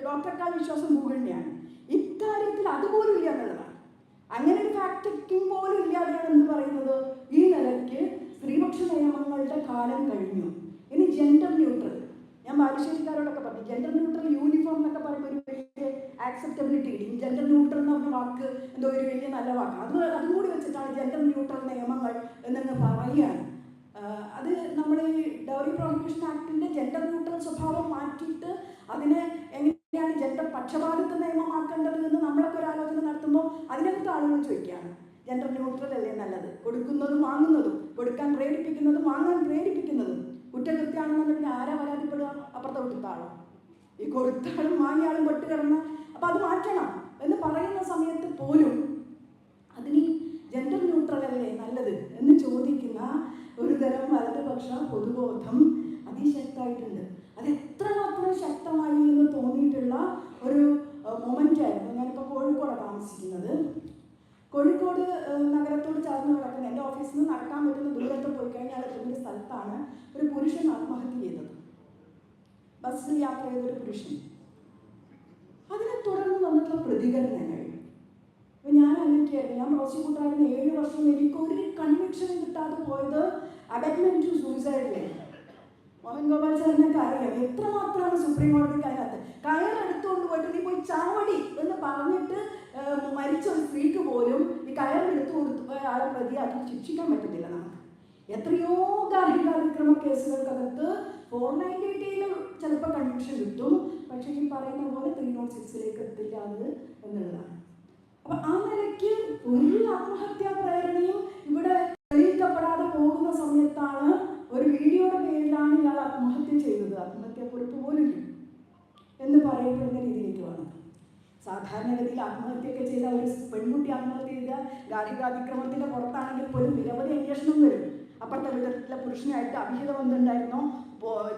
ഡോക്ടറെക്കാൾ വിശ്വാസം ഗൂഗിളിനെയാണ്. ഇക്കാര്യത്തിൽ അതുപോലും ഇല്ല എന്നുള്ളതാണ്. അങ്ങനെ ഒരു ഫാക്ട് ചെക്കിംഗ് പോലും ഇല്ലാതെയാണ് എന്ന് പറയുന്നത്. ഈ നിലയ്ക്ക് സ്ത്രീപക്ഷ നിയമങ്ങളുടെ കാലം കഴിഞ്ഞു. ഇനി ജെൻഡർ ന്യൂട്രൽ, ഞാൻ ബാലുശ്ശേരിക്കാരോടൊക്കെ പറഞ്ഞു, ജെൻഡർ ന്യൂട്രൽ യൂണിഫോം എന്നൊക്കെ പറയുമ്പോൾ ഒരു വലിയ ആക്സെപ്റ്റബിലിറ്റി കിട്ടി. ജെൻഡർ ന്യൂട്രൽ എന്ന് പറഞ്ഞ വാക്ക് എന്തോ ഒരു വലിയ നല്ല വാക്ക്, അതും കൂടി വെച്ചിട്ടാണ് ജെൻഡർ ന്യൂട്രൽ നിയമങ്ങൾ എന്നങ്ങ് പറയുകയാണ്. അത് നമ്മുടെ ഈ ഡൗറി പ്രൊഹിബിഷൻ ആക്ടിൻ്റെ ജെൻഡർ ന്യൂട്രൽ സ്വഭാവം മാറ്റിയിട്ട് അതിനെ എങ്ങനെയാണ് ജെൻഡർ പക്ഷപാതിത്വ നിയമമാക്കേണ്ടത് എന്ന് നമ്മളൊക്കെ ഒരു ആലോചന നടത്തുമ്പോൾ അതിനകത്ത് ആളുകൾ ചോദിക്കുകയാണ്, ജെൻഡർ ന്യൂട്രൽ അല്ലേ നല്ലത്? കൊടുക്കുന്നതും വാങ്ങുന്നതും, കൊടുക്കാൻ പ്രേരിപ്പിക്കുന്നതും വാങ്ങാൻ പ്രേരിപ്പിക്കുന്നതും കുറ്റകൃത്യമാണെന്നുണ്ടെങ്കിൽ ആരാ പരാതിപ്പെടുക? അപ്പുറത്തെ കൊടുത്താളോ? ഈ കൊടുത്താളും വാങ്ങിയാളും പെട്ട് കിടന്ന് അപ്പം അത് മാറ്റണം എന്ന് പറയുന്ന സമയത്ത് പോലും അതിന് ജെൻഡർ ന്യൂട്രൽ അല്ലേ നല്ലത് എന്ന് ചോദിക്കുന്ന ഒരു തരം വലതുപക്ഷ പൊതുബോധം അതിശക്തമായിട്ടുണ്ട്. അത് എത്രമാത്രം ശക്തമായി എന്ന് തോന്നിയിട്ടുള്ള ഒരു മൊമെൻ്റ് ആയിരുന്നു. ഞാനിപ്പോൾ കോഴിക്കോടാണ് താമസിക്കുന്നത്. കോഴിക്കോട് നഗരത്തോട് ചേർന്ന് കിടക്കുന്ന എൻ്റെ ഓഫീസിൽ നിന്ന് നടക്കാൻ പറ്റുന്ന ദൂരത്ത് പോയി കഴിഞ്ഞാൽ ഒരു സ്ഥലത്താണ് ഒരു പുരുഷൻ ആത്മഹത്യ ചെയ്തത്. ബസ്സിൽ യാത്ര ചെയ്തൊരു പുരുഷൻ. അതിനെ തുടർന്ന് വന്നിട്ടുള്ള പ്രതികരണങ്ങൾ അപ്പോൾ ഞാൻ ആലോചിക്കുകയായിരുന്നു, ഞാൻ പ്രോസിക്യൂട്ടറായിരുന്ന 7 വർഷം എനിക്കൊരു കൺവിക്ഷനും കിട്ടാതെ പോയത് അബറ്റ്മെൻറ്റ് ടു സൂയിസൈഡിലാണ്. മോഹൻ ഗോപാൽ സാറിനൊക്കെ അറിയാം എത്രമാത്രമാണ് സുപ്രീം കോടതിക്ക് അതിനകത്ത് കയറെടുത്തുകൊണ്ട് പോയിട്ട് നീ പോയി ചാവടി എന്ന് പറഞ്ഞിട്ട് മരിച്ച ഒരു സ്ത്രീക്ക് പോലും ഈ കയറെടുത്ത് കൊടുത്ത് ആളെ പ്രതിയാക്കി ശിക്ഷിക്കാൻ പറ്റുന്നില്ല നമുക്ക്. എത്രയോ ഗാർഹികാതിക്രമ കേസുകൾക്കകത്ത് 498 ചിലപ്പോൾ കൺവിക്ഷൻ കിട്ടും, പക്ഷേ ഈ പറയുന്ന പോലെ 306 എത്തില്ല അത് എന്നുള്ളതാണ്. അപ്പം ആ നിലയ്ക്ക് ഒരു ആത്മഹത്യാ പ്രേരണയും ഇവിടെ തെളിയിക്കപ്പെടാതെ പോകുന്ന സമയത്താണ് ഒരു വീഡിയോയുടെ പേരിലാണ് ഇയാൾ ആത്മഹത്യ ചെയ്തത്, ആത്മഹത്യാക്കുറിപ്പ് പോലും എന്ന് പറയപ്പെടുന്ന രീതിയിലേക്ക് വന്നത്. സാധാരണഗതിയിൽ ആത്മഹത്യയൊക്കെ ചെയ്ത ഒരു പെൺകുട്ടി ആത്മഹത്യ ചെയ്ത ഗാർഹികാതിക്രമത്തിൻ്റെ പുറത്താണെങ്കിൽ പോലും നിരവധി അന്വേഷണം വരും. അപ്പുറത്തെ വീട്ടിലെ പുരുഷനായിട്ട് അവിഹിത ബന്ധമുണ്ടായിരുന്നോ,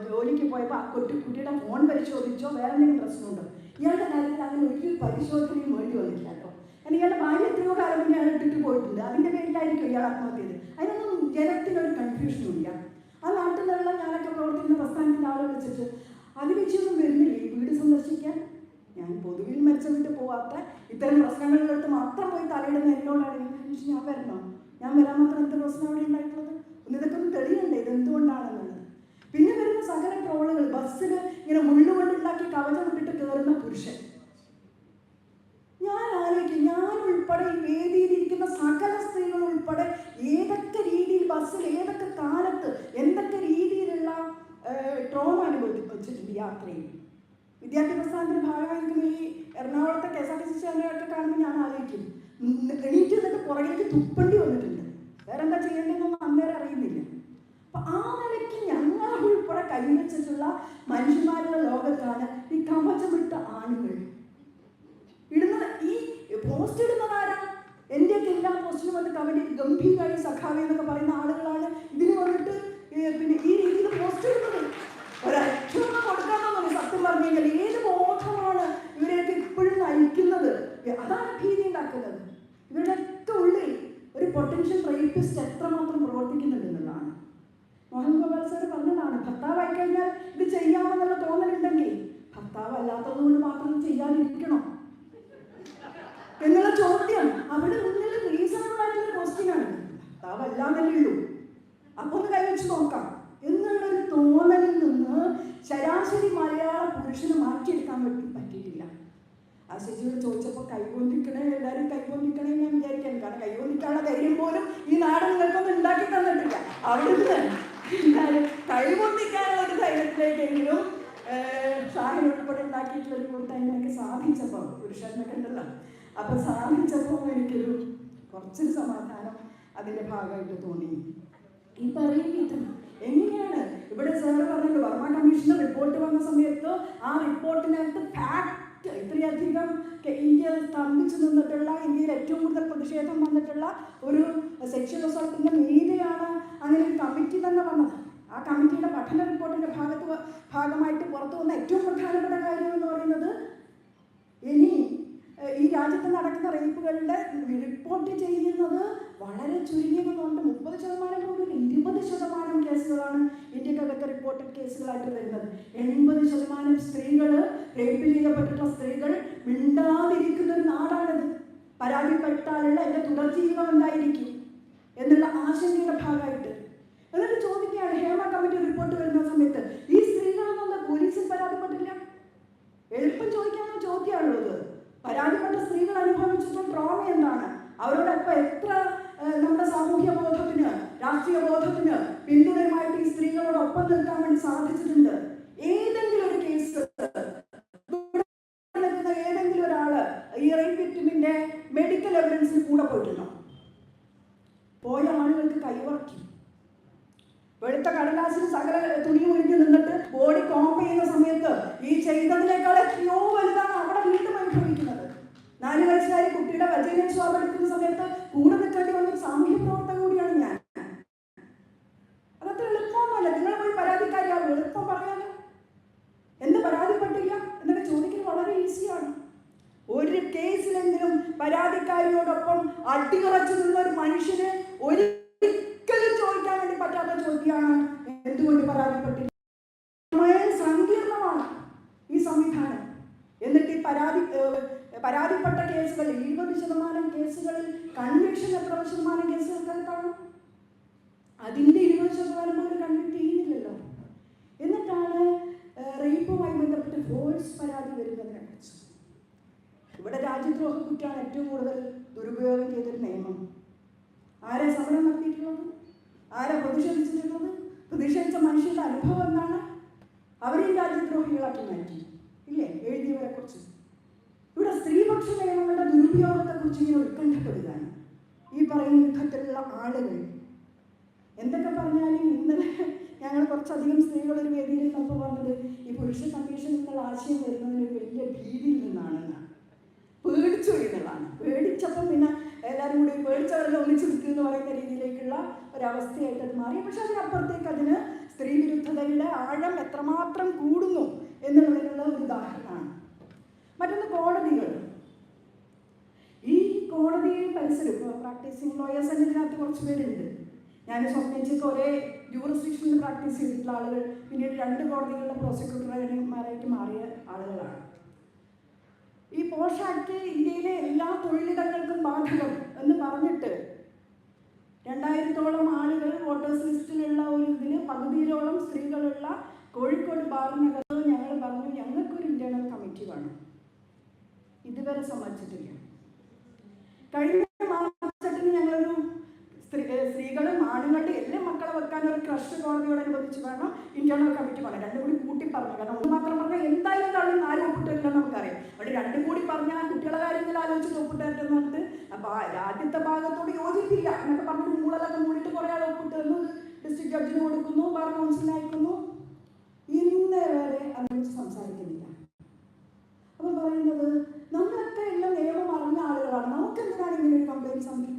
ജോലിക്ക് പോയപ്പോൾ ആ കുട്ടിയുടെ ഫോൺ പരിശോധിച്ചോ, വേറെ എന്തെങ്കിലും പ്രശ്നമുണ്ടോ? ഇയാളുടെ കാര്യത്തിൽ അങ്ങനെ ഒരു പരിശോധനയും വേണ്ടി വന്നില്ല കേട്ടോ. കാരണം ഇയാളുടെ ഭാര്യ എത്രയോ കാലം മുന്നേ അയാൾ ഇട്ടിട്ട് പോയിട്ടുണ്ട്. അതിൻ്റെ പേരിലായിരിക്കും ഇയാൾ ആത്മഹത്യ ചെയ്തത്. അതിനൊന്നും ജനത്തിനൊരു കൺഫ്യൂഷനും ഇല്ല. ആ നാട്ടിലുള്ള ഞാനൊക്കെ പ്രവർത്തിക്കുന്ന പ്രസ്ഥാനത്തിൻ്റെ ആളെ വിളിച്ചിട്ട് അതിവെച്ചൊന്നും വരുന്നില്ല ഈ വീട് സന്ദർശിക്കാൻ. ഞാൻ പൊതുവിൽ മരിച്ച വീട്ടിൽ പോവാത്ത ഇത്തരം പ്രശ്നങ്ങളിലെടുത്ത് മാത്രം പോയി തലയിടുന്ന എന്നോടാണ് ഞാൻ വരണോ? ഞാൻ വരാൻ മാത്രം എന്ത് പ്രശ്നം അവിടെ ഉണ്ടായിട്ടുള്ളത്? ഇതൊക്കെ ഒന്ന് തെളിയണ്ടേ ഇതെന്തുകൊണ്ടാണെന്നുള്ളത്. പിന്നെ വരുന്ന സകല ട്രോളുകൾ, ബസ്സിൽ ഇങ്ങനെ മുള്ളുകൊണ്ടുണ്ടാക്കി കവചം ഇട്ടിട്ട് കയറുന്ന പുരുഷൻ. ഞാൻ ആലോചിക്കും, ഞാൻ ഉൾപ്പെടെ ഈ വേദിയിലിരിക്കുന്ന സകല സ്ത്രീകൾ ഉൾപ്പെടെ ഏതൊക്കെ രീതിയിൽ ബസ്സിൽ ഏതൊക്കെ കാലത്ത് എന്തൊക്കെ രീതിയിലുള്ള ട്രോമ അനുഭവിച്ചിട്ടുണ്ട് യാത്രയിൽ. വിദ്യാർത്ഥി പ്രസ്ഥാനത്തിൻ്റെ ഭാഗമായിരിക്കും ഈ എറണാകുളത്തെ KSRTC സ്റ്റാൻഡൊക്കെ കാണുമ്പോൾ ഞാൻ ആലോചിക്കും, എണീറ്റ് നിന്നിട്ട് പുറകിലേക്ക് തുപ്പണ്ടി വന്നിട്ടുണ്ട്. വേറെ എന്താ ചെയ്യേണ്ടതെന്നൊന്നും അന്നേരം അറിയുന്നില്ല. അപ്പം ആ നിലയ്ക്ക് ഞങ്ങൾ ഉൾപ്പെടെ കൈവച്ചിട്ടുള്ള മനുഷ്യന്മാരുടെ ലോകത്താണ് ഈ കവചമിട്ട ആണുങ്ങൾ ഇടുന്നത്. ഈ പോസ്റ്റ് ഇടുന്നത് ആരാ? എൻ്റെയൊക്കെ എല്ലാ പോസ്റ്റിനും വന്ന് കമൻറ്റ് ഗംഭീരമായി സഖാവി എന്നൊക്കെ പറയുന്ന ആളുകളാണ് ഇതിന് വന്നിട്ട് പിന്നെ ഈ രീതിയിൽ പോസ്റ്റ് ഇടുന്നത്. ഒരക്ഷരം കൊടുക്കാമെന്നാണ് സത്യം പറഞ്ഞു കഴിഞ്ഞാൽ. ഏത് ബോധമാണ് ഇവരെയൊക്കെ ഇപ്പോഴും നയിക്കുന്നത്? അതാണ് ഭീതി ഉണ്ടാക്കുന്നത്. ഇവരുടെയൊക്കെ ഉള്ളിൽ ഒരു പൊട്ടൻഷ്യൽ റേപ്പിസ്റ്റ് എത്രമാത്രം പ്രവർത്തിക്കുന്നുണ്ടെന്നുള്ളതാണ്. മോഹൻ ഗോപാൽ സാർ പറഞ്ഞതാണ്, ഭർത്താവായി കഴിഞ്ഞാൽ ഇത് ചെയ്യാമെന്നുള്ള തോന്നലുണ്ടെങ്കിൽ ഭർത്താവ് അല്ലാത്തതുകൊണ്ട് മാത്രം ചെയ്യാതിരിക്കണം എന്നുള്ള ചോദ്യം അവിടെ മുന്നിൽ റീസണബിൾ ആയിട്ടുള്ള ക്വസ്റ്റ്യനാണ്. ഭർത്താവ് അല്ലാന്നല്ലേ ഉള്ളൂ, അപ്പോൾ ഒന്ന് കൈവച്ച് നോക്കാം എന്നുള്ളൊരു തോന്നലിൽ നിന്ന് ശരാശരി മലയാള പുരുഷന് മാറ്റിയെടുക്കാൻ പറ്റിയിട്ടില്ല. ആ ശശിയോട് ചോദിച്ചപ്പോൾ കൈകൊണ്ടിക്കണേ, എല്ലാവരും കൈകൊണ്ടിക്കണേ ഞാൻ വിചാരിക്കാൻ. കാരണം കൈകൊണ്ടിക്കാനുള്ള ധൈര്യം പോലും ഈ നാട് നിങ്ങൾക്കൊന്നും ഉണ്ടാക്കി തന്നിട്ടില്ല. അവിടുന്ന് എല്ലാവരും കൈകൊണ്ടിക്കാനുള്ള ഒരു ധൈര്യത്തിലേക്കെങ്കിലും ഷാഹിൻ ഉൾപ്പെടെ ഉണ്ടാക്കിയിട്ടുള്ളൊരു കൂട്ടായ്മയൊക്കെ സാധിച്ചപ്പോൾ, പുരുഷനൊക്കെ ഉണ്ടല്ലോ, അപ്പോൾ സാധിച്ചപ്പോൾ എനിക്കൊരു കുറച്ചൊരു സമാധാനം അതിൻ്റെ ഭാഗമായിട്ട് തോന്നി. ഈ പറയുന്നത് എങ്ങനെയാണ് ഇവിടെ സാറ് പറഞ്ഞല്ലോ, വർമ്മ കമ്മീഷന്റെ റിപ്പോർട്ട് വന്ന സമയത്ത് ആ റിപ്പോർട്ടിനകത്ത് ഫാക്ട് ഇത്രയധികം ഇന്ത്യ സ്തംഭിച്ചു നിന്നിട്ടുള്ള, ഇന്ത്യയിൽ ഏറ്റവും കൂടുതൽ പ്രതിഷേധം വന്നിട്ടുള്ള ഒരു സെക്ഷൽ അസോൾട്ടിൻ്റെ മീതെയാണ് അങ്ങനെ ഒരു കമ്മിറ്റി തന്നെ വന്നത്. ആ കമ്മിറ്റിയുടെ പഠന റിപ്പോർട്ടിൻ്റെ ഭാഗമായിട്ട് പുറത്തു വന്ന ഏറ്റവും പ്രധാനപ്പെട്ട കാര്യം എന്ന് പറയുന്നത്, ഇനി ഈ രാജ്യത്ത് നടക്കുന്ന റേപ്പുകളുടെ റിപ്പോർട്ട് ചെയ്യുന്നത് വളരെ ചുരുങ്ങിയതുകൊണ്ട് 30% പോലും 20% കേസുകളാണ് ഇന്ത്യക്കകത്ത് റിപ്പോർട്ടഡ് കേസുകളായിട്ട് വരുന്നത്. 80% സ്ത്രീകൾ റേപ്പ് ചെയ്യപ്പെട്ടിട്ടുള്ള സ്ത്രീകൾ മിണ്ടാതിരിക്കുന്ന ഒരു നാടാണിത്. പരാതിപ്പെട്ടാലുള്ള എൻ്റെ തുടർ ജീവിതം എന്തായിരിക്കും എന്നുള്ള ആശങ്കയുടെ ഭാഗമായിട്ട് എന്നിട്ട് ചോദിക്കുകയാണ്, ഹേമ കമ്മിറ്റി റിപ്പോർട്ട് വരുന്ന സമയത്ത് ഈ സ്ത്രീകളൊന്നും പോലീസിൽ പരാതിപ്പെട്ടില്ല. എളുപ്പം ചോദിക്കാവുന്ന ചോദ്യമാണുള്ളത്. പരാതിപ്പെട്ട സ്ത്രീകൾ അനുഭവിച്ചിട്ടുള്ള ട്രോമ എന്താണ്, അവരോടൊപ്പം എത്ര നമ്മുടെ സാമൂഹ്യ ബോധത്തിന്, രാഷ്ട്രീയ ബോധത്തിന് പിന്തുണയുമായിട്ട് ഈ സ്ത്രീകളോടൊപ്പം നിൽക്കാൻ വേണ്ടി സാധിച്ചിട്ടുണ്ട്. ഏതെങ്കിലും ഒരു കേസ് ഏതെങ്കിലും ഒരാള് ഈ റേപ്പ് വിക്ടിമിന്റെ മെഡിക്കൽ എവിഡൻസിൽ കൂടെ പോയിട്ടുണ്ടോ? പോയ ആളുകൾക്ക് കൈവറക്കി വെളുത്ത കടലാസിൽ സകല തുണി ഒഴിഞ്ഞു നിന്നിട്ട് ബോഡി കോംപ് ചെയ്യുന്ന സമയത്ത് ഈ ചെയ്തതിനേക്കാൾ എത്രയോ വലുതാണ് അവിടെ വീണ്ടും അനുഭവിക്കുന്നത്. 4 വയസ്സുകാരി കുട്ടിയുടെ വജൈനൽ സ്വാബ് എടുക്കുന്ന സമയത്ത് കൂടെ നിൽക്കേണ്ടി വന്നൊരു സാമൂഹ്യ പ്രവർത്തക കൂടിയാണ് ഞാൻ. അതത്ര എളുപ്പമൊന്നുമല്ല. നിങ്ങൾ പോയി പരാതിക്കാരിയാവും, എളുപ്പം പറയാനോ എന്ത് പരാതിപ്പെട്ടില്ല എന്നൊക്കെ ചോദിക്കുന്നത് വളരെ ഈസിയാണ്. ഒരു കേസിലെങ്കിലും പരാതിക്കാരിയോടൊപ്പം അടിയുറച്ചു നിന്ന ഒരു മനുഷ്യന് ഒരിക്കലും ചോദിക്കാൻ വേണ്ടി പറ്റാത്ത ചോദ്യമാണ് എന്തുകൊണ്ട് പരാതിപ്പെട്ടില്ല. സങ്കീർണമാണ് ഈ സംവിധാനം. എന്നിട്ട് ഈ പരാതിപ്പെട്ട കേസുകളിൽ 20% കേസുകളിൽ കൺവിക്ഷൻ എത്ര ശതമാനം കേസുകൾക്കാണ്? അതിൻ്റെ 20% പോലും കൺവിക്ട് ചെയ്യുന്നില്ലല്ലോ. എന്നിട്ടാണ് റേപ്പുമായി ബന്ധപ്പെട്ട് ഫോഴ്സ് പരാതി വരുന്നതിനെ കുറിച്ച്. ഇവിടെ രാജ്യദ്രോഹ കുറ്റമാണ് ഏറ്റവും കൂടുതൽ ദുരുപയോഗം ചെയ്തൊരു നിയമം. ആരെ സമരം നടത്തിയിട്ടുള്ളത്, ആരെ പ്രതിഷേധിച്ചിട്ടുള്ളത്, പ്രതിഷേധിച്ച മനുഷ്യരുടെ അനുഭവം എന്താണ്? അവരെയും രാജ്യദ്രോഹികളാക്കി മാറ്റി ഇല്ലേ എഴുതിയവരെ കുറിച്ച്. ഇവിടെ സ്ത്രീപക്ഷ നിയമങ്ങളുടെ ദുരുപയോഗത്തെ കുറിച്ച് ഇങ്ങനെ ഉത്കണ്ഠപ്പെടുകയാണ് ഈ പറയുന്ന വിധത്തിലുള്ള ആളുകൾ. എന്തൊക്കെ പറഞ്ഞാലും ഇന്നലെ ഞങ്ങൾ കുറച്ചധികം സ്ത്രീകൾ ഒരു വേദിയിൽ നിന്നപ്പോൾ പറഞ്ഞത് ഈ പുരുഷ കമ്മീഷൻ എന്നുള്ള ആശയം വരുന്നതിന് ഒരു വലിയ ഭീതിയിൽ നിന്നാണെന്നാണ്. പേടിച്ചു എന്നുള്ളതാണ്. പേടിച്ചപ്പം പിന്നെ എല്ലാവരും കൂടി പേടിച്ചവരെല്ലാം ഒന്നിച്ചു നിൽക്കുക എന്ന് പറയുന്ന രീതിയിലേക്കുള്ള ഒരവസ്ഥയായിട്ട് അത് മാറി. പക്ഷെ അതിനപ്പുറത്തേക്ക് അതിന് സ്ത്രീ വിരുദ്ധതയുടെ ആഴം എത്രമാത്രം കൂടുന്നു എന്നുള്ളതിനുള്ള ഒരു ഉദാഹരണമാണ്. മറ്റൊന്ന് കോടതികൾ. ഈ കോടതി പരിസരം പ്രാക്ടീസിങ് ലോയേഴ്സ് ഇതിനകത്ത് കുറച്ച് പേരുണ്ട്. ഞാൻ സ്വപ്നിച്ചൊക്കെ ഒരേ ജൂറിസ്ഡിക്ഷനിൽ പ്രാക്ടീസ് ചെയ്തിട്ടുള്ള ആളുകൾ പിന്നീട് 2 കോടതികളിലെ പ്രോസിക്യൂട്ടർമാരായിട്ട് മാറിയ ആളുകളാണ്. ഈ പോഷ് ആക്ട് ഇന്ത്യയിലെ എല്ലാ തൊഴിലിടങ്ങൾക്കും ബാധകം എന്ന് പറഞ്ഞിട്ട് 2000-ഓളം ആളുകൾ വോട്ടേഴ്സ് ലിസ്റ്റിലുള്ള ഒരു ഇതിന് പകുതിയിലോളം സ്ത്രീകളുള്ള കോഴിക്കോട് ബാറിനകത്ത് ഞങ്ങൾ പറഞ്ഞു ഞങ്ങൾക്കൊരു ഇന്റേണൽ കമ്മിറ്റി വേണം. ഇതുവരെ സമ്മതിച്ചിട്ടില്ല. കഴിഞ്ഞ മാസത്തിന് ഞങ്ങളൊരു സ്ത്രീകളും ആണുങ്ങളുടെ എല്ലാ മക്കളെ വെക്കാൻ ഒരു ക്രഷ് കോടതിയോടനുബന്ധിച്ച് വേണം ഇന്റേണൽ കമ്മിറ്റി വേണം. 2 കൂടി കൂട്ടി പറഞ്ഞു. കാരണം ഒന്ന് മാത്രം പറഞ്ഞാൽ എന്തായാലും തള്ളി 4 ഒപ്പിട്ടില്ലെന്ന് നമുക്കറിയാം. അവിടെ 2 കൂടി പറഞ്ഞാൽ കുട്ടികളെ കാര്യത്തിൽ ആലോചിച്ചിട്ട് ഒപ്പിട്ടെന്നിട്ട് അപ്പോൾ ആദ്യത്തെ ഭാഗത്തോട് യോജിപ്പില്ല എന്നൊക്കെ പറഞ്ഞ് മൂളലൊക്കെ മൂടിയിട്ട് കുറേ ആൾ ഒപ്പിട്ടെന്ന് ഡിസ്ട്രിക്ട് ജഡ്ജിന് കൊടുക്കുന്നു, ബാർ കൗൺസിലിന് അയക്കുന്നു. ഇന്നേ വരെ അതിനെക്കുറിച്ച് സംസാരിക്കുന്നില്ല. അപ്പം പറയുന്നത് നമ്മളൊക്കെ എല്ലാം നിയമം അറിഞ്ഞ ആളുകളാണ്, നമുക്ക് എന്തിനാണ് ഇങ്ങനെ ഒരു കംപ്ലൈൻറ്റ് സമിതി?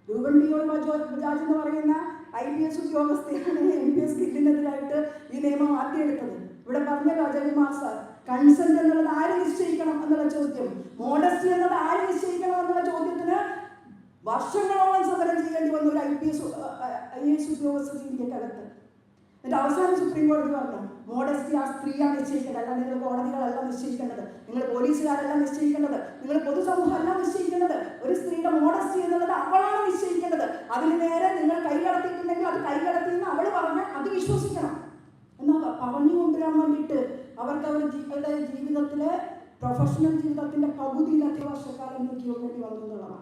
രൂപൻ ബജാജ് എന്ന് പറയുന്ന IPS ഉദ്യോഗസ്ഥയാണ് MPS സ്കില്ലിനെതിരായിട്ട് ഈ നിയമം ആദ്യം എടുത്തത്. ഇവിടെ പറഞ്ഞല്ലോ അജയ്കുമാർ സാർ, കൺസെന്റ് എന്നുള്ളത് ആര് നിശ്ചയിക്കണം എന്നുള്ള ചോദ്യം, മോഡസ്റ്റി എന്നത് ആര് നിശ്ചയിക്കണം എന്നുള്ള ചോദ്യത്തിന് വർഷങ്ങളോളം സമരം ചെയ്യേണ്ടി വന്ന ഒരു IAS ഉദ്യോഗസ്ഥ ഇന്ത്യക്കകത്ത്. എന്നിട്ട് അവസാനം സുപ്രീം കോടതി പറഞ്ഞു മോഡസ്റ്റി ആ സ്ത്രീയാണ് നിശ്ചയിക്കേണ്ടത്, അല്ല നിങ്ങൾ കോടതികളല്ല നിശ്ചയിക്കേണ്ടത്, നിങ്ങൾ പോലീസുകാരല്ല നിശ്ചയിക്കേണ്ടത്, നിങ്ങൾ പൊതുസമൂഹമല്ല നിശ്ചയിക്കേണ്ടത്. ഒരു സ്ത്രീയുടെ മോഡസ്റ്റി എന്നുള്ളത് അവളാണ് നിശ്ചയിക്കേണ്ടത്. അതിന് നേരെ നിങ്ങൾ കൈകടത്തിയിട്ടുണ്ടെങ്കിൽ അത് കൈകടത്തിയെന്ന് അവൾ പറഞ്ഞാൽ അത് വിശ്വസിക്കണം എന്നാൽ പറഞ്ഞു കൊണ്ടുവരാൻ വേണ്ടിയിട്ട് അവർക്ക് അവരുടെ ജീവിതത്തിലെ പ്രൊഫഷണൽ ജീവിതത്തിന്റെ പകുതിയിലധികം വർഷക്കാലം നീക്കിയോണ്ടി വന്നു എന്നുള്ളതാണ്.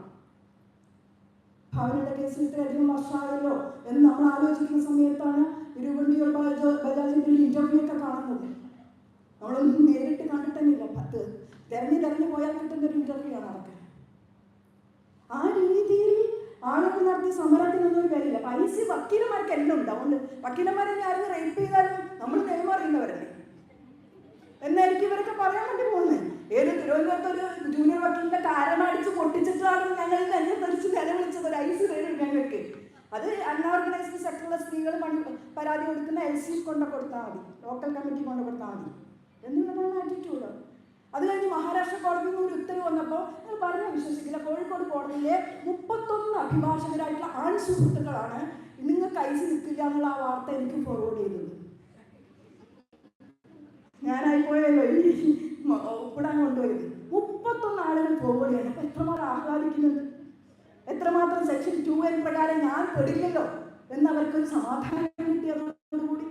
ഭാവനയുടെ കേസിൽ ഇത്രയധികം വർഷമായല്ലോ എന്ന് നമ്മൾ ആലോചിക്കുന്ന സമയത്താണ് ഇരുവണ്ടിയോ ബജാജിന്റെ ഒരു ഇന്റർവ്യൂ ഒക്കെ കാണുന്നത്. നമ്മളൊന്നും നേരിട്ട് കണ്ടിട്ടില്ല. 10 തെരഞ്ഞു പോയാൽ കിട്ടുന്ന ഒരു ഇന്റർവ്യൂ ആണ് അതൊക്കെ. ആ രീതിയിൽ ആളുകൾ നടത്തിയ സമരത്തിനൊന്നും കാര്യമില്ല. പൈസ വക്കീലന്മാർക്ക് എല്ലാം ഉണ്ട്. അതുകൊണ്ട് വക്കീലന്മാരെ ആരും റേപ്പ് ചെയ്താലും നമ്മൾ നിയമം അറിയുന്നവരല്ലേ എന്നായിരിക്കും ഇവരൊക്കെ പറയാൻ വേണ്ടി പോകുന്നത്. ഏത് തിരുവനന്തപുരത്ത് ഒരു ജൂനിയർ വക്കീലിന്റെ കാരണം അടിച്ച് പൊട്ടിച്ചിട്ടാണ് ഞങ്ങൾ തന്നെ തെറിച്ച് നിലവിളിച്ചത്. ഒരു ഐസ് തരും ഞങ്ങൾക്ക്. അത് അൺഓർഗനൈസ്ഡ് സെക്ടറിലെ സ്ത്രീകൾ പരാതി കൊടുക്കുന്ന LC കൊണ്ട് കൊടുത്താൽ മതി, ലോക്കൽ കമ്മിറ്റി കൊണ്ട് കൊടുത്താൽ മതി എന്നുള്ളതാണ് ആറ്റിറ്റ്യൂഡ്. അത് കഴിഞ്ഞ് മഹാരാഷ്ട്ര കോടതിയിൽ നിന്ന് ഒരു ഉത്തരവ് വന്നപ്പോൾ നിങ്ങൾ പറഞ്ഞാൽ വിശ്വസിക്കില്ല, കോഴിക്കോട് കോടതിയിലെ 31 അഭിഭാഷകരായിട്ടുള്ള ആൺ സുഹൃത്തുക്കളാണ് നിങ്ങൾക്ക് ഐസ് നിൽക്കില്ല എന്നുള്ള ആ വാർത്ത എനിക്ക് ഫോർവേഡ് ചെയ്തത്. ഞാനായിപ്പോയല്ലോ ഉപ്പിടാൻ കൊണ്ടുപോയത്. 31 ആളുകൾ പോവുകയാണ്. അപ്പൊ എത്രമാത്രം ആഹ്ലാദിക്കുന്നുണ്ട്, എത്രമാത്രം സെക്ഷൻ 2N പ്രകാരം ഞാൻ പെടില്ലല്ലോ എന്നവർക്കൊരു സമാധാനം കിട്ടിയതോടുകൂടി.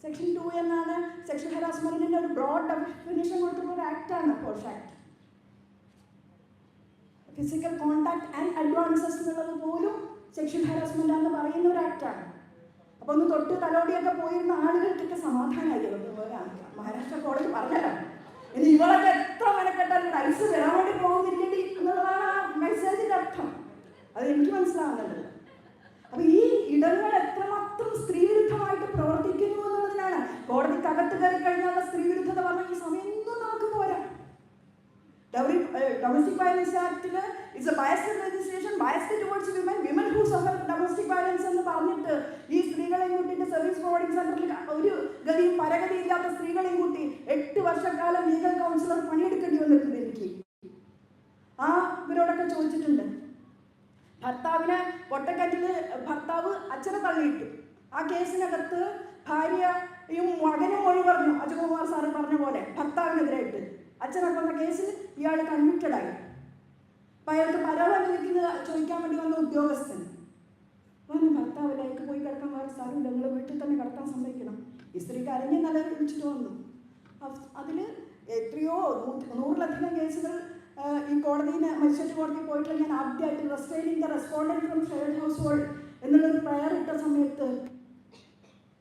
സെക്ഷൻ 2N ആണ് സെക്ഷൽ ഹരാസ്മെന്റിന്റെ ഒരു ബ്രോഡ് ഡെഫിനിഷൻ കൊടുക്കുന്ന ഒരു ആക്ടാണ് POSH act. Physical contact and advances എന്നുള്ളത് പോലും സെക്ഷൽ ഹാരാസ്മെന്റ് ആണെന്ന് പറയുന്ന ഒരു ആക്ടാണ്. അപ്പൊ ഒന്ന് തൊട്ട് തലോടിയൊക്കെ പോയിരുന്ന ആളുകൾക്കൊക്കെ സമാധാനമായി. മഹാരാഷ്ട്ര കോടതി പറഞ്ഞല്ലോ, ഇനി ഇവളൊക്കെ എത്ര മെനക്കെട്ടാലും ഐസ് വരാൻ വേണ്ടി പോകുന്നില്ലേ എന്നുള്ളതാണ് ആ മെസ്സേജിന്റെ അർത്ഥം. അത് എനിക്ക് മനസ്സിലാവുന്നുണ്ട്. അപ്പൊ ഈ ഇടങ്ങൾ എത്രമാത്രം സ്ത്രീവിരുദ്ധമായിട്ട് പ്രവർത്തിക്കുന്നു എന്നുള്ളതിനാണ്. കോടതിക്കകത്ത് കയറി കഴിഞ്ഞാൽ സ്ത്രീവിരുദ്ധത പറഞ്ഞ ഈ സമയമൊന്നും നമുക്ക് പോരാ. Domestic Violence Act is a biased legislation, biased towards women who suffer domestic violence എന്ന് പറഞ്ഞിട്ട് ഈ സ്ത്രീകളെയും കൂട്ടിയിട്ട് സർവീസ് പ്രൊവൈഡിംഗ് സെന്ററിൽ ഒരു ഗതിയും പരഗതിയില്ലാത്ത സ്ത്രീകളെയും കൂട്ടി 8 വർഷക്കാലം ലീഗൽ കൗൺസിലർ പണിയെടുക്കേണ്ടി വന്നിട്ടുണ്ട് എനിക്ക്. ആ ഇവരോടൊക്കെ ചോദിച്ചിട്ടുണ്ട്. ഭർത്താവിനെ പൊട്ടക്കറ്റില് ഭർത്താവ് അച്ഛനെ തള്ളിയിട്ടു. ആ കേസിനകത്ത് ഭാര്യയും മകനും മൊഴി പറഞ്ഞു. അജകുമാർ സാറ് പറഞ്ഞ പോലെ ഭർത്താവിനെതിരായിട്ട് അച്ഛനെ കൊന്ന കേസിൽ ഇയാൾ കൺവിക്റ്റഡ് ആയി. അപ്പൊ അയാൾക്ക് പരാതി ചോദിക്കാൻ വേണ്ടി വന്ന ഉദ്യോഗസ്ഥൻ പറഞ്ഞു, ഭർത്താവിലേക്ക് പോയി കിടക്കാൻ വേറെ സ്ഥലമില്ല, നിങ്ങൾ വീട്ടിൽ തന്നെ കിടക്കാൻ സമ്മതിക്കണം. ഈ സ്ത്രീ കരഞ്ഞ് നല്ല വിളിച്ചിട്ട് വന്നു. അതില് എത്രയോ 100-ലധികം കേസുകൾ ഈ കോടതിയിൽ മജിസ്ട്രേറ്റ് കോടതിയിൽ പോയിട്ടുള്ള ഞാൻ ആദ്യമായിട്ട് restraining the respondent from shared house hold എന്നുള്ളൊരു പ്രയർ ഇട്ട സമയത്ത്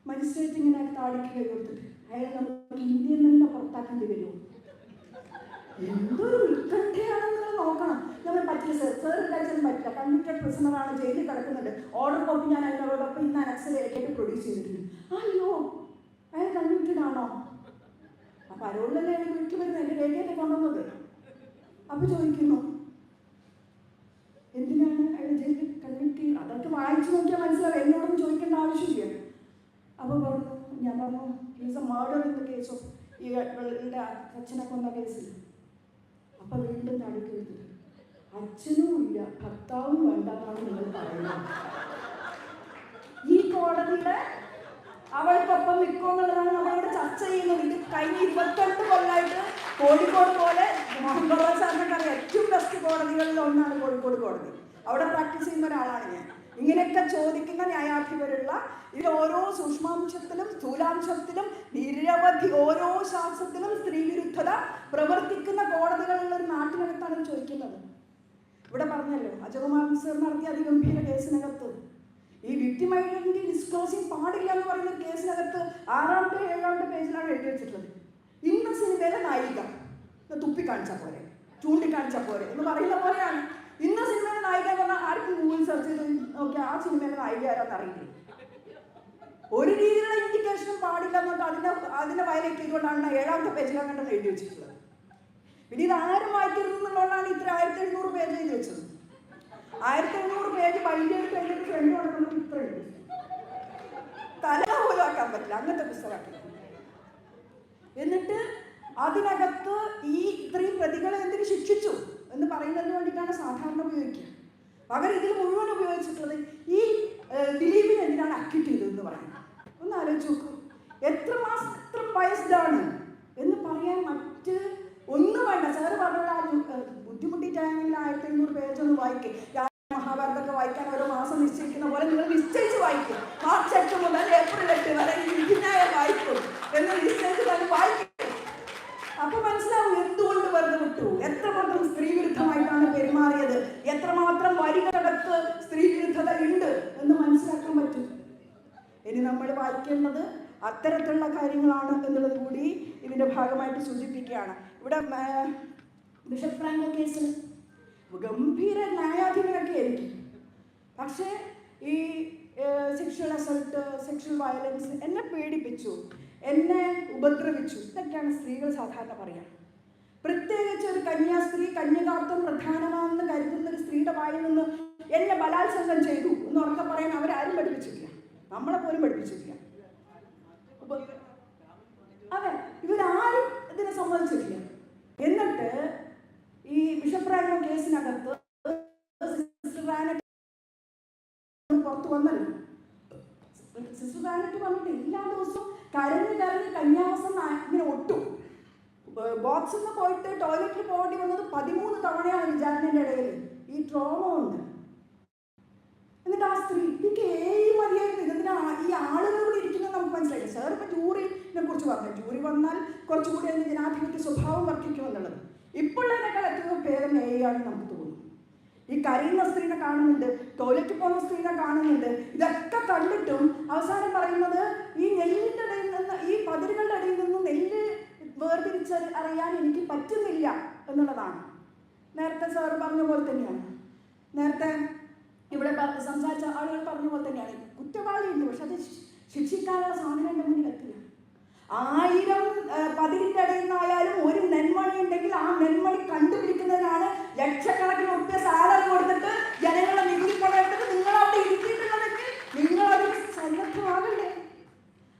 മജിസ്ട്രേറ്റ് ഇങ്ങനെ താടിക്ക് കൊടുത്തിട്ട് അയാൾ നമുക്ക് ഇന്ത്യയിൽ തന്നെ പുറത്താക്കേണ്ടി വരുമോ? എന്തൊരു ഉത്കണ്ഠയാണെന്നുള്ളത് നോക്കണം. നമ്മൾ പറ്റില്ല സാർ ഉണ്ടാച്ചാലും പറ്റില്ല, കൺവിക്റ്റഡ് പ്രിസണറാണ്, ജയിലിൽ കിടക്കുന്നുണ്ട്, ഓർഡർ കോപ്പി ഞാൻ അതിനോടൊപ്പം ഇന്ന് അനക്സിലേക്കായിട്ട് പ്രൊഡ്യൂസ് ചെയ്തിട്ടുണ്ട്. അയ്യോ അയാൾ കൺവിക്റ്റഡ് ആണോ? അപ്പൊ അരോളല്ലേ അയാൾ വീട്ടിൽ വരുന്നത്, എൻ്റെ രേഖയല്ലേ കൊണ്ടുവന്നത്. അപ്പൊ ചോദിക്കുന്നു എന്തിനാണ് അയാൾ ജയിലിൽ കൺവിക്റ്റ് ചെയ്യുന്നത്? അതൊക്കെ വായിച്ചു നോക്കിയാൽ മനസ്സിലാവും, എന്നോടൊന്നും ചോദിക്കേണ്ട ആവശ്യമില്ല. അപ്പൊ പറഞ്ഞു, ഞാൻ പറഞ്ഞു is A murder in the case of ഈ അച്ഛനെ കൊന്ന കേസിൽ. അപ്പൊ വീണ്ടും തടുക്കരുത്, അച്ഛനും ഇല്ല ഭർത്താവും വേണ്ടെന്നാണ് നിങ്ങൾ പറയുന്നത്. ഈ കോടതിയുടെ അവൾക്കൊപ്പം നിൽക്കുമെന്നുള്ളതാണ് നമ്മളിവിടെ ചർച്ച ചെയ്യുന്നത്. ഇത് കഴിഞ്ഞ 22 കൊല്ലമായിട്ട് കോഴിക്കോട് പോലെ മോഹൻബാബു സാറിനൊക്കെ അറിയാം, ഏറ്റവും ബെസ്റ്റ് കോടതികളിൽ ഒന്നാണ് കോഴിക്കോട് കോടതി. അവിടെ പ്രാക്ടീസ് ചെയ്യുന്ന ഒരാളാണ് ഞാൻ. ഇങ്ങനെയൊക്കെ ചോദിക്കുന്ന ന്യായാധിപരുള്ള ഇതിൽ ഓരോ സൂക്ഷ്മാംശത്തിലും സ്ഥൂലാംശത്തിലും നിരവധി ഓരോ ശാസ്ത്രത്തിലും സ്ത്രീവിരുദ്ധത പ്രവർത്തിക്കുന്ന കോടതികളുള്ള ഒരു നാട്ടിനകത്താണ് ചോദിക്കുന്നത്. ഇവിടെ പറഞ്ഞല്ലോ, അജകുമാർ സാർ നടത്തിയ അതിഗംഭീര കേസിനകത്ത് ഈ വിക്ടിം ഐഡന്റിറ്റി ഡിസ്ക്ലോസിങ് പാടില്ല എന്ന് പറയുന്ന കേസിനകത്ത് 6ാമത്തെ 7ാമത്തെ പേജിലാണ് എഴുതി വെച്ചിട്ടുള്ളത്. ഇന്ന സിനിമയിലെ നായിക തുപ്പിക്കാണിച്ചാൽ പോരെ, ചൂണ്ടിക്കാണിച്ചാൽ പോരെ എന്ന് പറയുന്ന പോലെയാണ്. ഇന്ന സിനിമയിലെ നായിക എന്ന് പറഞ്ഞാൽ ആർക്കും ഗൂഗിൾ സെർച്ച് ചെയ്ത് നോക്കി ആ സിനിമയിലെ നായിക ആരാന്ന് അറിയില്ല. ഒരു രീതിയിലുള്ള ഇൻഡിക്കേഷനും പാടില്ല എന്നിട്ട് അതിന്റെ വയലേക്ക് ചെയ്തുകൊണ്ടാണ് 7ാമത്തെ പേജിലാണ് കണ്ടെന്ന് എഴുതി വെച്ചിട്ടുള്ളത്. പിന്നെ ഇത് ആരും വായിക്കരുതെന്നുള്ളതാണ് ഇത്ര 1700 പേജ് എഴുതി വെച്ചത്. 1700 പേജ് വൈകിട്ട് കഴിഞ്ഞിട്ട് ഫ്രണ്ട് കൊടുക്കുന്നത് ഇത്ര എഴുതി, തല പോലും ആക്കാൻ പറ്റില്ല അങ്ങനത്തെ പുസ്തകമാക്കി. എന്നിട്ട് അതിനകത്ത് ഈ ഇത്രയും പ്രതികളെ എന്തിനു ശിക്ഷിച്ചു എന്ന് പറയുന്നതിന് വേണ്ടിയിട്ടാണ് സാധാരണ ഉപയോഗിക്കുക. പകരം ഇതിൽ മുഴുവൻ ഉപയോഗിച്ചിട്ടുള്ളത് ഈ ദിലീപിനെ എന്തിനാണ് അക്യൂട്ട് ചെയ്തതെന്ന് പറയുന്നത്. ഒന്ന് ആലോചിച്ച് നോക്കൂ, എത്രമാത്രം ബയസ്ഡ് ആണ് എന്ന് പറയാൻ മറ്റ് ഒന്നും വേണ്ട. സാറ് പറഞ്ഞ ബുദ്ധിമുട്ടിയിട്ടാണെങ്കിൽ 1500 പേജൊന്ന് വായിക്കും. മഹാഭാരതമൊക്കെ വായിക്കാൻ ഓരോ മാസം നിശ്ചയിക്കുന്ന പോലെ നിങ്ങൾ നിശ്ചയിച്ച് വായിക്കും. മാർച്ച് 8 മുതൽ ഏപ്രിൽ 8 വരെ ഇതിനായി വായിക്കും എന്ന് നിശ്ചയിച്ച് തന്നെ വായിക്കും. അപ്പൊ മനസ്സിലാവും എന്തുകൊണ്ട് വെറുതെ വിട്ടു, എത്രമാത്രം സ്ത്രീവിരുദ്ധമായിട്ടാണ് പെരുമാറിയത്, എത്രമാത്രം വരികടത്ത് സ്ത്രീവിരുദ്ധത ഉണ്ട് എന്ന് മനസ്സിലാക്കാൻ പറ്റും. ഇനി നമ്മൾ വായിക്കേണ്ടത് അത്തരത്തിലുള്ള കാര്യങ്ങളാണ് എന്നുള്ളത് കൂടി ഇതിന്റെ ഭാഗമായിട്ട് സൂചിപ്പിക്കുകയാണ്. ഇവിടെ ബിഷപ്പ് ഫ്രാങ്കോ കേസിൽ ഗംഭീര ന്യായാധിപനൊക്കെ ആയിരിക്കും, പക്ഷേ ഈ സെക്ഷൽ അസൾട്ട്, സെക്ഷൽ വയലൻസ്, എന്നെ പേടിപ്പിച്ചു, എന്നെ ഉപദ്രവിച്ചു, ഇതൊക്കെയാണ് സ്ത്രീകൾ സാധാരണ പറയാം. പ്രത്യേകിച്ച് ഒരു കന്യാസ്ത്രീ കന്യകാത്വം പ്രധാനമാണെന്ന് കരുതുന്ന ഒരു സ്ത്രീയുടെ വായിൽ നിന്ന് എന്നെ ബലാത്സംഗം ചെയ്തു എന്ന് ഉറക്കെ പറയാൻ അവരാരും പഠിപ്പിച്ചിട്ടില്ല, നമ്മളെ പോലും പഠിപ്പിച്ചിട്ടില്ല. അതെ, ഇവരാരും ഇതിനെ സമ്മതിച്ചിട്ടില്ല. എന്നിട്ട് ഈ ബിഷപ്പ് ഫ്രാങ്കോ കേസിനകത്ത് പുറത്തു വന്നല്ലോ, സിസ്റ്റർ വാനറ്റ് വന്നിട്ട് എല്ലാ ദിവസവും കരഞ്ഞ് കരഞ്ഞ് കന്യാ ബോക്സിൽ നിന്ന് പോയിട്ട് ടോയ്ലറ്റിൽ പോകേണ്ടി വന്നത് 13 തവണയാണ് വിചാരണയുടെ ഇടയിൽ. ഈ ട്രോമ ഉണ്ട്. എന്നിട്ട് ആ സ്ത്രീ എനിക്ക് മതിയായിരുന്നു. ഇതിന് ഈ ആളുകൾ കൂടി ഇരിക്കുന്നത് നമുക്ക് മനസ്സിലായി. സാർ ഇപ്പം ജൂറിനെ കുറിച്ച് പറഞ്ഞു, ജൂറി വന്നാൽ കുറച്ചുകൂടി അതിന് ജനാധിപത്യ സ്വഭാവം വർദ്ധിക്കുമെന്നുള്ളത്. ഇപ്പോഴതിനേക്കാൾ ഏറ്റവും ഭേദം ആണെന്ന് നമുക്ക് തോന്നുന്നു. ഈ കരയുന്ന സ്ത്രീനെ കാണുന്നുണ്ട്, ടോയ്ലറ്റിൽ പോകുന്ന സ്ത്രീനെ കാണുന്നുണ്ട്. ഇതൊക്കെ കണ്ടിട്ടും അവസാനം പറയുന്നത് ഈ നെല്ലിൻ്റെ ഇടയിൽ നിന്ന്, ഈ പതിരുകളുടെ ഇടയിൽ നിന്ന് നെല്ല് വേർതിരിച്ച് അറിയാൻ എനിക്ക് പറ്റുന്നില്ല എന്നുള്ളതാണ്. നേരത്തെ സാറ് പറഞ്ഞ പോലെ തന്നെയാണ്, നേരത്തെ ഇവിടെ സംസാരിച്ച ആളുകൾ പറഞ്ഞ പോലെ തന്നെയാണ്. കുറ്റവാളിയുണ്ട്, പക്ഷെ അത് ശിക്ഷിക്കാനുള്ള സാധനം എൻ്റെ മുന്നിൽ എത്തില്ല. 1000 പതിരിൻ്റെ ഇടയിൽ നിന്നായാലും ഒരു നെന്മണി ഉണ്ടെങ്കിൽ ആ നെന്മണി കണ്ടുപിടിക്കുന്നതിനാണ് ലക്ഷക്കണക്കിന് റുപ്യ സാലറി കൊടുത്തിട്ട് ജനങ്ങളുടെ നികുതി പണം എടുത്തിട്ട് നിങ്ങളവിടെ ഇരുത്തിയിട്ടുള്ളതെങ്കിൽ നിങ്ങളതിന് സന്നദ്ധമാകണ്ടേ?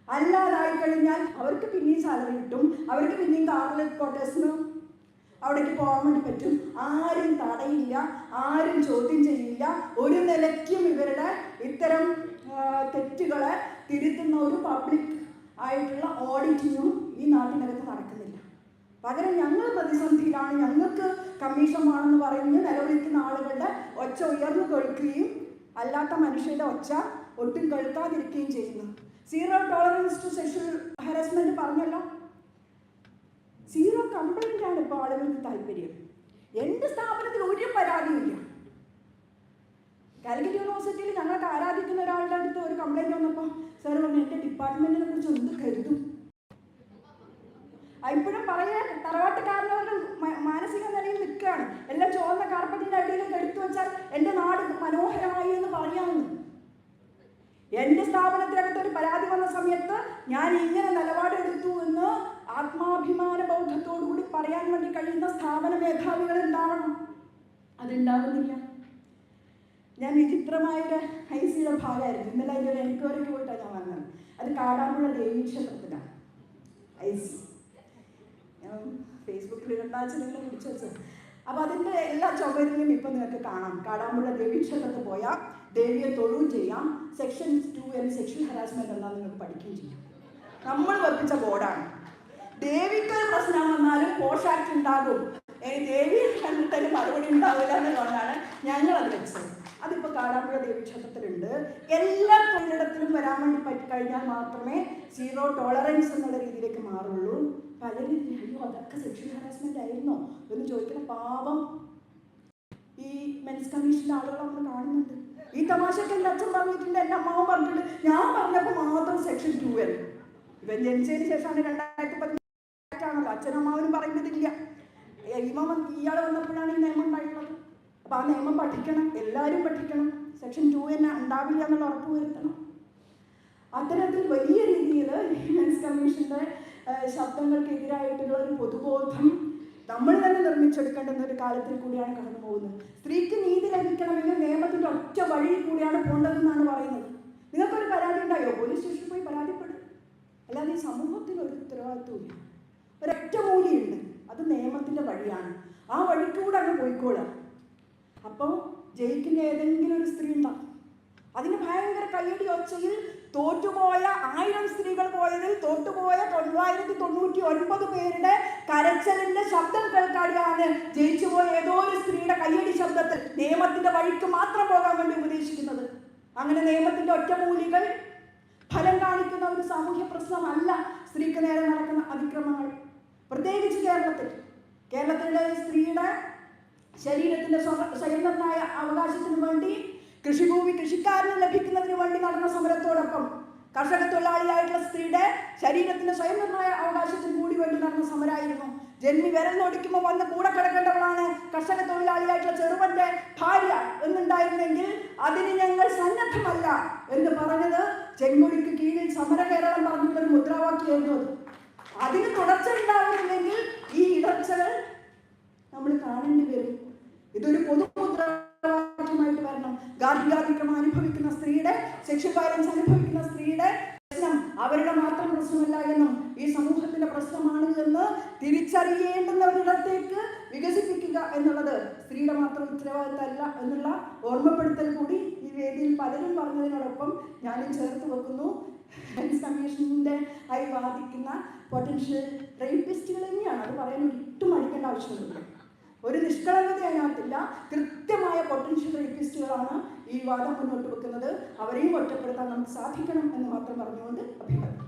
അല്ലാതായി കഴിഞ്ഞാൽ അവർക്ക് പിന്നെയും സാലറി കിട്ടും, അവർക്ക് പിന്നെയും കാറിൽ ക്വാർട്ടേഴ്സിന് അവിടേക്ക് പോകാൻ വേണ്ടി പറ്റും. ആരും തടയില്ല, ആരും ചോദ്യം ചെയ്യില്ല. ഒരു നിലയ്ക്കും ഇവരുടെ ഇത്തരം തെറ്റുകളെ തിരുത്തുന്ന ഒരു പബ്ലിക് ആയിട്ടുള്ള ഓഡിറ്റിങ്ങും ഈ നാട്ടിനകത്ത് നടക്കുന്നില്ല. പകരം ഞങ്ങൾ പ്രതിസന്ധിയിലാണ്, ഞങ്ങൾക്ക് കമ്മീഷൻ വേണമെന്ന് പറഞ്ഞ് നിലവിളിക്കുന്ന ആളുകളുടെ ഒച്ച ഉയർന്നു കേൾക്കുകയും അല്ലാത്ത മനുഷ്യരുടെ ഒച്ച ഒട്ടും കേൾക്കാതിരിക്കുകയും ചെയ്യുന്നു. 0 ടോളറൻസ് ടു സെക്ഷൽ ഹരാസ്മെന്റ് പറഞ്ഞല്ലോ. 0 കംപ്ലൈൻ്റ് ആണ് ഇപ്പോൾ ആളുകൾക്ക് താല്പര്യം. എൻ്റെ സ്ഥാപനത്തിൽ ഒരു പരാതിയില്ല. കാലിക്കറ്റ് യൂണിവേഴ്സിറ്റിയിൽ ഞങ്ങൾക്ക് ആരാധിക്കുന്ന ഒരാളുടെ അടുത്ത് ഒരു കംപ്ലൈൻറ്റ് വന്നപ്പോൾ സാർ പറഞ്ഞു, എൻ്റെ ഡിപ്പാർട്ട്മെൻറ്റിനെ കുറിച്ച് എന്ത് കരുതും. ഇപ്പോഴും പറയാൻ തറവാട്ടുകാരനവരുടെ മാനസിക നിലയിൽ നിൽക്കുകയാണ്. എല്ലാം ചുവന്ന കാർപ്പറ്റിൻ്റെ അടിയിലേക്ക് എടുത്തു വെച്ചാൽ എൻ്റെ നാട് മനോഹരമായി എന്ന് പറയാമെന്ന്. എൻ്റെ സ്ഥാപനത്തിനകത്ത് ഒരു പരാതി വന്ന സമയത്ത് ഞാൻ ഇങ്ങനെ നിലപാടെടുത്തു എന്ന് ആത്മാഭിമാന ബോധത്തോടുകൂടി പറയാൻ വേണ്ടി കഴിയുന്ന സ്ഥാപന മേധാവികൾ ഉണ്ടാവണം. അതുണ്ടാവുന്നില്ല. ഞാൻ വിചിത്രമായൊരു ICയുടെ ഭാഗമായിരുന്നു. ഇന്നലെ അതിൻ്റെ എൻക്വയറിക്ക് പോയിട്ടാണ് ഞാൻ വന്നത്. അത് കാടാമ്പുഴ ദേവീക്ഷേത്രത്തിലാണ് IC. ഞാൻ ഫേസ്ബുക്കിൽ 2 പിടിച്ചു വെച്ചത്. അപ്പോൾ അതിൻ്റെ എല്ലാ ചുമരിലും ഇപ്പം നിങ്ങൾക്ക് കാണാം. കാടാമ്പുഴ ദേവീക്ഷേത്രത്തിൽ പോയാൽ ദേവിയെ തൊഴുകയും ചെയ്യാം. സെക്ഷൻ 2 സെക്ഷൽ ഹരാസ്മെന്റ് എന്താണെന്ന് നിങ്ങൾക്ക് പഠിക്കുകയും ചെയ്യാം. നമ്മൾ വെപ്പിച്ച ബോർഡാണ്. ദേവിക്കൊരു പ്രശ്നം വന്നാലും പോഷാക്ട് ഉണ്ടാകും, ദേവി കണ്ടിട്ടൊരു മറുപടി ഉണ്ടാവില്ല എന്നുള്ളതാണ് ഞങ്ങളത് വെച്ചത്. അതിപ്പോൾ കാടാമ്പുഴ ദേവീക്ഷേത്രത്തിലുണ്ട്. എല്ലാ തൊഴിലിടത്തിലും വരാൻ വേണ്ടി പറ്റിക്കഴിഞ്ഞാൽ മാത്രമേ 0 ടോളറൻസ് എന്നുള്ള രീതിയിലേക്ക് മാറുള്ളൂ. പലരും അയ്യോ അതൊക്കെ സെക്ഷൽ ഹരാസ്മെന്റ് ആയിരുന്നോ എന്ന് ചോദിക്കുന്ന പാവം ഈ മെൻസ് കമ്മീഷൻ്റെ ആളുകൾ നമ്മൾ കാണുന്നുണ്ട്. ഈ തമാശക്ക് എൻ്റെ അച്ഛൻ പറഞ്ഞിട്ടുണ്ട്, എൻ്റെ അമ്മാവും പറഞ്ഞിട്ടുണ്ട്. ഞാൻ പറഞ്ഞപ്പോൾ മാത്രം സെക്ഷൻ 2 ഇവൻ ജനിച്ചതിന് ശേഷമാണ് 2010 അച്ഛനും അമ്മാവനും പറയുന്നതില്ല. ഇയാൾ വന്നപ്പോഴാണ് ഈ നിയമം ഉണ്ടായിട്ടുള്ളത്. അപ്പോൾ ആ നിയമം പഠിക്കണം, എല്ലാവരും പഠിക്കണം. സെക്ഷൻ 2 ഉണ്ടാവില്ല എന്നുള്ള ഉറപ്പ് വരുത്തണം. അത്തരത്തിൽ വലിയ രീതിയിൽ മെൻസ് കമ്മീഷൻ്റെ ശബ്ദങ്ങൾക്കെതിരായിട്ടുള്ള ഒരു പൊതുബോധം നമ്മൾ തന്നെ നിർമ്മിച്ചെടുക്കേണ്ടുന്ന ഒരു കാലത്തിൽ കൂടിയാണ് കടന്നു പോകുന്നത്. സ്ത്രീക്ക് നീതി ലഭിക്കണമെങ്കിൽ നിയമത്തിൻ്റെ ഒറ്റ വഴിയിൽ കൂടിയാണ് പോകേണ്ടതെന്നാണ് പറയുന്നത്. നിങ്ങൾക്കൊരു പരാതി ഉണ്ടായോ, പോലീസ് സ്റ്റേഷനിൽ പോയി പരാതിപ്പെടും. അല്ലാതെ ഈ സമൂഹത്തിൽ ഒരു ഉത്തരവാദിത്വമില്ല. ഒരൊറ്റ മൂല്യമുണ്ട്, അത് നിയമത്തിൻ്റെ വഴിയാണ്. ആ വഴിക്കൂടെ അങ്ങ് പോയിക്കോളുക. അപ്പോൾ ജയിക്കുന്ന ഏതെങ്കിലും ഒരു സ്ത്രീ ഉണ്ടാകും. അതിന് ഭയങ്കര കയ്യടി ഒച്ചയിൽ തോറ്റുപോയ 1000 സ്ത്രീകൾ പോയതിൽ തോറ്റുപോയ 999 പേരുടെ കരച്ചലിന്റെ ശബ്ദം കേൾക്കാതെയാണ് ജയിച്ചുപോയ ഏതോ ഒരു സ്ത്രീയുടെ കയ്യടി ശബ്ദത്തിൽ നിയമത്തിന്റെ വഴിക്ക് മാത്രം പോകാൻ വേണ്ടി ഉപദേശിക്കുന്നത്. അങ്ങനെ നിയമത്തിന്റെ ഒറ്റമൂലികൾ ഫലം കാണിക്കുന്ന ഒരു സാമൂഹ്യ പ്രശ്നമല്ല സ്ത്രീക്ക് നേരെ നടക്കുന്ന അതിക്രമങ്ങൾ. പ്രത്യേകിച്ച് കേരളത്തിലെ സ്ത്രീയുടെ ശരീരത്തിന്റെ സ്വയംനിർണയ അവകാശത്തിന് വേണ്ടി കൃഷിഭൂമി കൃഷിക്കാരന് ലഭിക്കുന്നതിന് വേണ്ടി നടന്ന സമരത്തോടൊപ്പം കർഷക തൊഴിലാളിയായിട്ടുള്ള സ്ത്രീയുടെ ശരീരത്തിന്റെ സ്വയംനിർണയ അവകാശത്തിന് കൂടി വേണ്ടി നടന്ന സമരമായിരുന്നു. ജന്മി വിരലിനൊടിക്കുമ്പോൾ വന്ന് കൂടെ കിടക്കേണ്ടവളാണ് കർഷക തൊഴിലാളിയായിട്ടുള്ള ചെറുപ്പന്റെ ഭാര്യ എന്നുണ്ടായിരുന്നെങ്കിൽ അതിന് ഞങ്ങൾ സന്നദ്ധമല്ല എന്ന് പറഞ്ഞത് ചെങ്കൊടിക്ക് കീഴിൽ സമര കേരളം പറഞ്ഞിട്ടൊരു മുദ്രാവാക്യമായിരുന്നു. അതിന് തുടർച്ച ഉണ്ടാകുന്നില്ലെങ്കിൽ ഈ ഇടർച്ചകൾ നമ്മൾ കാണേണ്ടി വരും. ഇതൊരു പൊതുമുദ്രാവാക്യമായിട്ട് വരണം. ഗാർഹികാതിക്രമം അനുഭവിക്കുന്ന സ്ത്രീയുടെ, സെക്ഷൽ വയലൻസ് അനുഭവിക്കുന്ന സ്ത്രീയുടെ പ്രശ്നം അവരുടെ മാത്രം പ്രശ്നമല്ല എന്നും ഈ സമൂഹത്തിന്റെ പ്രശ്നമാണ് എന്ന് തിരിച്ചറിയേണ്ടുന്നവരിടത്തേക്ക് വികസിപ്പിക്കുക എന്നുള്ളത് സ്ത്രീയുടെ മാത്രം ഉത്തരവാദിത്തമല്ല എന്നുള്ള ഓർമ്മപ്പെടുത്തൽ കൂടി ഈ വേദിയിൽ പലരും പറഞ്ഞതിനോടൊപ്പം ഞാനും ചേർത്ത് വെക്കുന്നു. കമ്മീഷൻ്റെ ആയി വാദിക്കുന്ന പൊട്ടൻഷ്യൽ റേപ്പിസ്റ്റുകൾ തന്നെയാണ്. അത് പറയാൻ ഒട്ടും മടിക്കേണ്ട ആവശ്യമൊന്നുമില്ല. ഒരു നിഷ്കളങ്കത അതിനകത്തില്ല. കൃത്യമായ പൊട്ടൻഷ്യൽ റേപ്പിസ്റ്റുകളാണ് ഈ വാദം മുന്നോട്ട് വെക്കുന്നത്. അവരെയും ഒറ്റപ്പെടുത്താൻ നമുക്ക് സാധിക്കണം എന്ന് മാത്രം പറഞ്ഞുകൊണ്ട് അഭിപ്രായം.